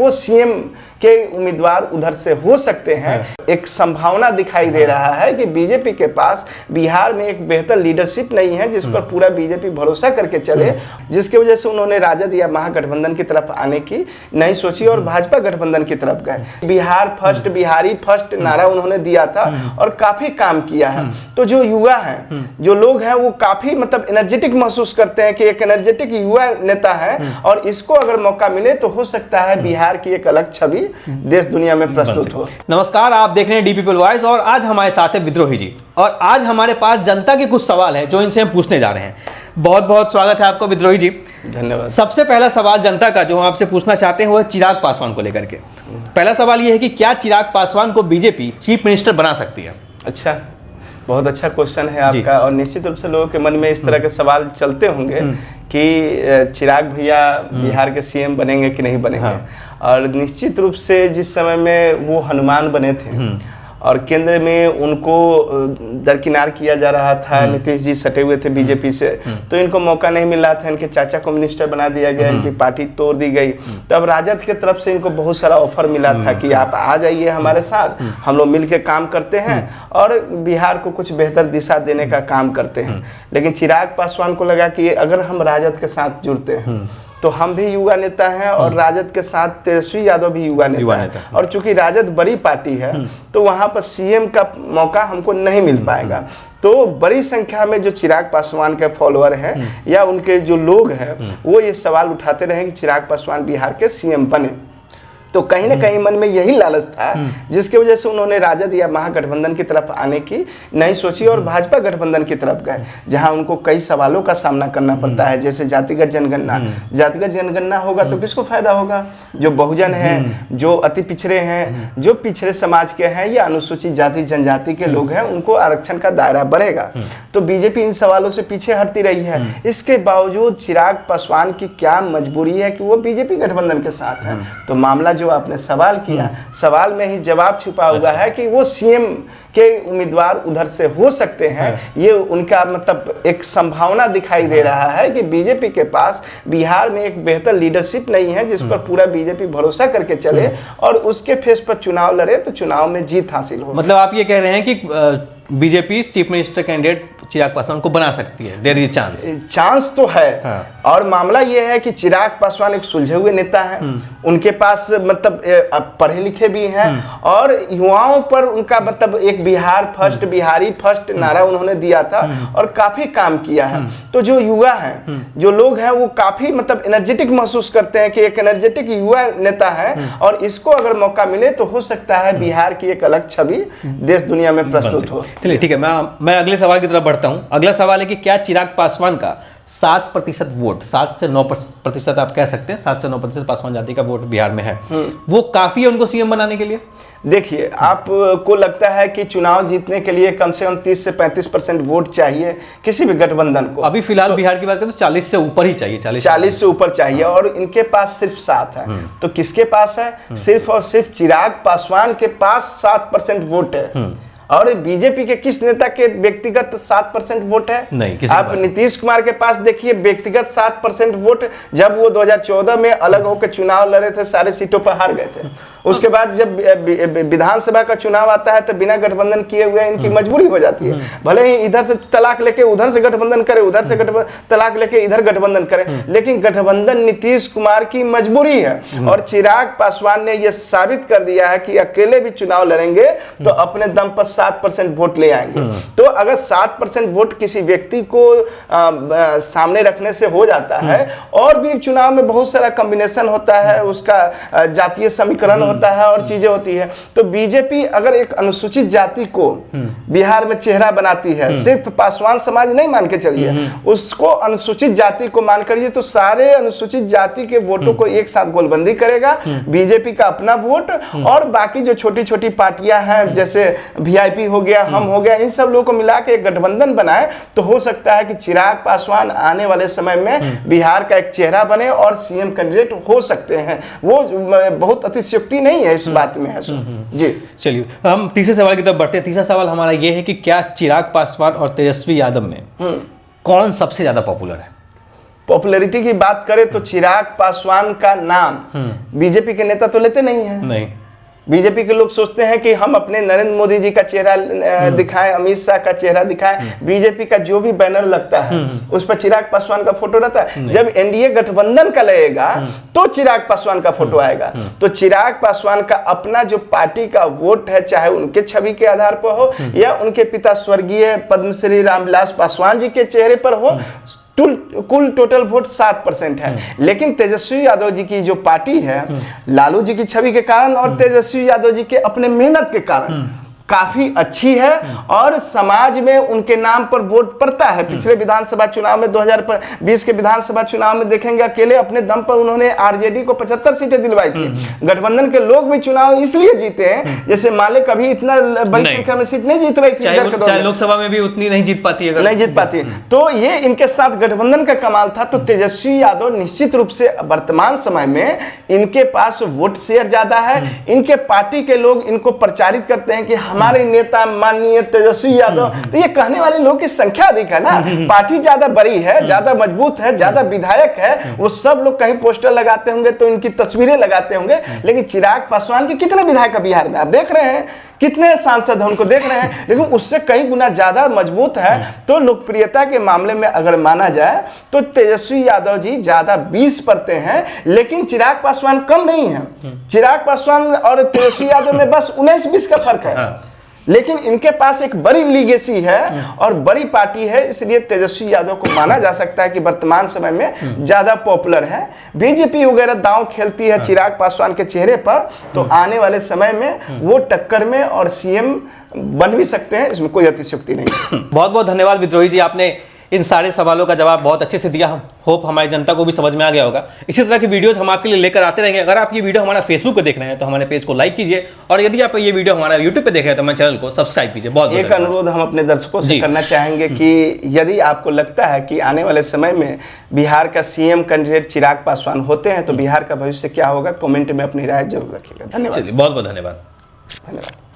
वो सीएम के उम्मीदवार उधर से हो सकते हैं। एक संभावना दिखाई दे रहा है कि बीजेपी के पास बिहार में एक बेहतर लीडरशिप नहीं है जिस पर पूरा बीजेपी भरोसा करके चले, जिसकी वजह से उन्होंने राजद या महागठबंधन की तरफ आने की नहीं सोची और भाजपा गठबंधन की तरफ गए। बिहार फर्स्ट, बिहारी फर्स्ट नारा उन्होंने दिया था और काफी काम किया है। तो जो युवा हैं, जो लोग हैं, वो काफी मतलब एनर्जेटिक महसूस करते हैं कि एक एनर्जेटिक युवा नेता है और इसको अगर मौका मिले तो हो सकता है बिहार की एक अलग छवि देश दुनिया में प्रस्तुत हो। नमस्कार, आप देख रहे हैं डी पीपल वॉइस और आज हमारे साथ है विद्रोही जी और आज हमारे पास जनता के कुछ सवाल है जो इनसे हम पूछने जा रहे हैं। बहुत बहुत स्वागत है आपको विद्रोही जी। धन्यवाद। सबसे पहला सवाल जनता का जो हम आपसे पूछना चाहते हैं वो है चिराग पासवान को लेकर के। पहला सवाल ये है कि क्या चिराग पासवान को बीजेपी चीफ मिनिस्टर बना सकती है? अच्छा, बहुत अच्छा क्वेश्चन है आपका और निश्चित रूप से लोगों के मन में इस तरह के सवाल चलते होंगे कि चिराग भैया बिहार के सीएम बनेंगे कि नहीं बनेंगे। और निश्चित रूप से जिस समय में वो हनुमान बने थे और केंद्र में उनको दरकिनार किया जा रहा था, नीतीश जी सटे हुए थे बीजेपी से, तो इनको मौका नहीं मिल रहा था। इनके चाचा को मिनिस्टर बना दिया गया, इनकी पार्टी तोड़ दी गई। तब राजद की तरफ से इनको बहुत सारा ऑफर मिला था कि आप आ जाइए हमारे साथ, हम लोग मिलकर काम करते हैं और बिहार को कुछ बेहतर दिशा देने का काम करते हैं। लेकिन चिराग पासवान को लगा कि अगर हम राजद के साथ जुड़ते हैं तो हम भी युवा नेता हैं और राजद के साथ तेजस्वी यादव भी युवा नेता है और चूंकि राजद बड़ी पार्टी है तो वहां पर सीएम का मौका हमको नहीं मिल पाएगा। तो बड़ी संख्या में जो चिराग पासवान के फॉलोअर हैं या उनके जो लोग हैं वो ये सवाल उठाते रहे कि चिराग पासवान बिहार के सीएम बने। तो कहीं ना कहीं मन में यही लालच था जिसकी वजह से उन्होंने राजद या महागठबंधन की तरफ आने की नहीं सोची और भाजपा गठबंधन की तरफ गए, जहां उनको कई सवालों का सामना करना पड़ता है, जैसे जातिगत जनगणना। जातिगत जनगणना होगा तो किसको फायदा होगा? जो बहुजन हैं, जो अति पिछड़े हैं, जो पिछड़े समाज के हैं या अनुसूचित जाति जनजाति के लोग हैं, उनको आरक्षण का दायरा बढ़ेगा। तो बीजेपी इन सवालों से पीछे हटती रही है। इसके बावजूद चिराग पासवान की क्या मजबूरी है कि वो बीजेपी गठबंधन के साथ है। तो मामला जो आपने सवाल किया, सवाल में ही जवाब छिपा हुआ है कि वो सीएम के उम्मीदवार उधर से हो सकते हैं। ये उनका मतलब एक संभावना दिखाई दे रहा है कि बीजेपी के पास बिहार में एक बेहतर लीडरशिप नहीं है जिस पर पूरा बीजेपी भरोसा करके चले और उसके फेस पर चुनाव लड़े तो चुनाव में जीत हासिल हो। मतलब आप ये कह रहे हैं कि BJP chief minister candidate Chirag Paswan को बना सकती है, देयर इज चांस। चांस तो है और मामला यह है कि चिराग पासवान एक सुलझे हुए नेता हैं, उनके पास मतलब पढ़े लिखे भी हैं और युवाओं पर उनका मतलब एक बिहार फर्स्ट, बिहारी फर्स्ट नारा उन्होंने दिया था और काफी काम किया है। तो जो युवा हैं, जो लोग हैं, वो काफी मतलब एनर्जेटिक महसूस करते हैं कि एक एनर्जेटिक युवा नेता है और इसको अगर मौका मिले तो हो सकता है बिहार की एक अलग छवि देश दुनिया में प्रस्तुत हो। चलिए ठीक है, मैं अगले सवाल की तरफ बढ़ता हूं। अगला सवाल है कि क्या चिराग पासवान का 7% वोट, 7 से 9% आप कह सकते हैं, 7 से 9% पासवान जाति का वोट बिहार में है, वो काफी है उनको सीएम बनाने के लिए? देखिए, आपको लगता है कि चुनाव जीतने के लिए कम से कम 30 से 35% वोट चाहिए किसी भी गठबंधन को? अभी फिलहाल बिहार की बात करें तो 40 से ऊपर ही चाहिए, 40 से ऊपर चाहिए और इनके पास सिर्फ 7 है। तो किसके पास है? सिर्फ और सिर्फ चिराग पासवान के पास 7% वोट है। और बीजेपी के किस नेता के व्यक्तिगत 7% वोट है? नहीं। आप नीतीश कुमार के पास देखिए, व्यक्तिगत 7% वोट। जब वो 2014 में अलग होकर चुनाव लड़े थे, सारे सीटों पर हार गए थे। उसके बाद जब विधानसभा का चुनाव आता है तो बिना गठबंधन किए हुए इनकी मजबूरी हो जाती है। भले ही इधर से तलाक लेके उधर से गठबंधन करे, उधर से तलाक लेके इधर गठबंधन करे, लेकिन गठबंधन नीतीश कुमार की मजबूरी है। और चिराग पासवान ने यह साबित कर दिया है कि अकेले भी चुनाव लड़ेंगे तो अपने दम पर 7% वोट ले आएंगे। तो अगर 7% वोट किसी व्यक्ति को सामने रखने से हो जाता है, और भी चुनाव में बहुत सारा कॉम्बिनेशन होता है, उसका जातीय समीकरण होता है और चीजें होती है। तो बीजेपी अगर एक अनुसूचित जाति को बिहार में चेहरा बनाती है, सिर्फ पासवान समाज नहीं मान के चलिए, उसको अनुसूचित जाति को मान करिए, तो सारे अनुसूचित जाति के वोटों को एक साथ गोलबंदी करेगा बीजेपी का अपना वोट, और बाकी जो छोटी छोटी पार्टियां हैं जैसे वीआईपी हो गया, हम हो गया, इन सब लोगों को मिला के एक गठबंधन बनाए तो हो सकता है कि चिराग पासवान आने वाले समय में बिहार का एक चेहरा बने और सीएम कैंडिडेट हो सकते हैं। वो बहुत अतिशयोक्ति नहीं है इस बात में है। जी चलिए हम तीसरे सवाल की तरफ बढ़ते हैं। तीसरा सवाल हमारा ये है कि क्या चिराग पासवान और तेजस्वी यादव में कौन सबसे ज्यादा पॉपुलर है? पॉपुलैरिटी की बात करें तो चिराग पासवान का नाम बीजेपी के नेता तो लेते नहीं है। नहीं, बीजेपी के लोग सोचते हैं कि हम अपने नरेंद्र मोदी जी का चेहरा दिखाएं, अमित शाह का चेहरा दिखाएं। बीजेपी का जो भी बैनर लगता है उस पर चिराग पासवान का फोटो रहता है। जब एनडीए गठबंधन का लगेगा तो चिराग पासवान का फोटो आएगा। तो चिराग पासवान का अपना जो पार्टी का वोट है, चाहे उनके छवि के आधार पर हो या उनके पिता स्वर्गीय पद्मश्री रामविलास पासवान जी के चेहरे पर हो, कुल टोटल वोट 7% है। लेकिन तेजस्वी यादव जी की जो पार्टी है, लालू जी की छवि के कारण और तेजस्वी यादव जी के अपने मेहनत के कारण काफी अच्छी है और समाज में उनके नाम पर वोट पड़ता है। पिछले विधानसभा चुनाव में 2020 के विधानसभा चुनाव में देखेंगे, अकेले अपने दम पर उन्होंने आरजेडी को 75 सीटें दिलवाई थी। गठबंधन के लोग भी चुनाव इसलिए जीते हैं, जैसे माले कभी इतना बड़ी संख्या में सीट नहीं जीत रही थी, चाहे लोकसभा में भी उतनी नहीं जीत पाती, नहीं जीत पाती। तो ये इनके साथ गठबंधन का कमाल था। तो तेजस्वी यादव निश्चित रूप से वर्तमान समय में इनके पास वोट शेयर ज्यादा है। इनके पार्टी के लोग इनको प्रचारित करते हैं कि हमारे नेता माननीय तेजस्वी यादव, तो ये कहने वाले लोगों की संख्या अधिक है ना। पार्टी ज्यादा बड़ी है, ज्यादा मजबूत है, ज्यादा विधायक है, वो सब लोग कहीं पोस्टर लगाते होंगे तो इनकी तस्वीरें लगाते होंगे। लेकिन चिराग पासवान के कितने विधायक है बिहार में, आप देख रहे हैं, कितने सांसद हैं उनको देख रहे हैं, लेकिन उससे कई गुना ज्यादा मजबूत है। तो लोकप्रियता के मामले में अगर माना जाए तो तेजस्वी यादव जी ज्यादा 20 पड़ते हैं, लेकिन चिराग पासवान कम नहीं है। चिराग पासवान और तेजस्वी यादव में बस 19-20 का फर्क है। लेकिन इनके पास एक बड़ी लीगेसी है और बड़ी पार्टी है, इसलिए तेजस्वी यादव को माना जा सकता है कि वर्तमान समय में ज्यादा पॉपुलर है। बीजेपी वगैरह दांव खेलती है चिराग पासवान के चेहरे पर, तो आने वाले समय में वो टक्कर में और सीएम बन भी सकते हैं, इसमें कोई अतिशयोक्ति नहीं। बहुत बहुत धन्यवाद विद्रोही जी, आपने इन सारे सवालों का जवाब बहुत अच्छे से दिया। हम होप हमारी जनता को भी समझ में आ गया होगा। इसी तरह की वीडियोस हम आपके लिए लेकर आते रहेंगे। अगर आप ये वीडियो हमारा फेसबुक पे देख रहे हैं तो हमारे पेज को लाइक कीजिए, और यदि आप ये वीडियो हमारा यूट्यूब पे देख रहे हैं तो हमारे चैनल को सब्सक्राइब कीजिए। बहुत एक अनुरोध हम अपने दर्शकों से करना चाहेंगे कि यदि आपको लगता है कि आने वाले समय में बिहार का सीएम कैंडिडेट चिराग पासवान होते हैं तो बिहार का भविष्य क्या होगा, कमेंट में अपनी राय जरूर रखिएगा। धन्यवाद। बहुत बहुत धन्यवाद। धन्यवाद।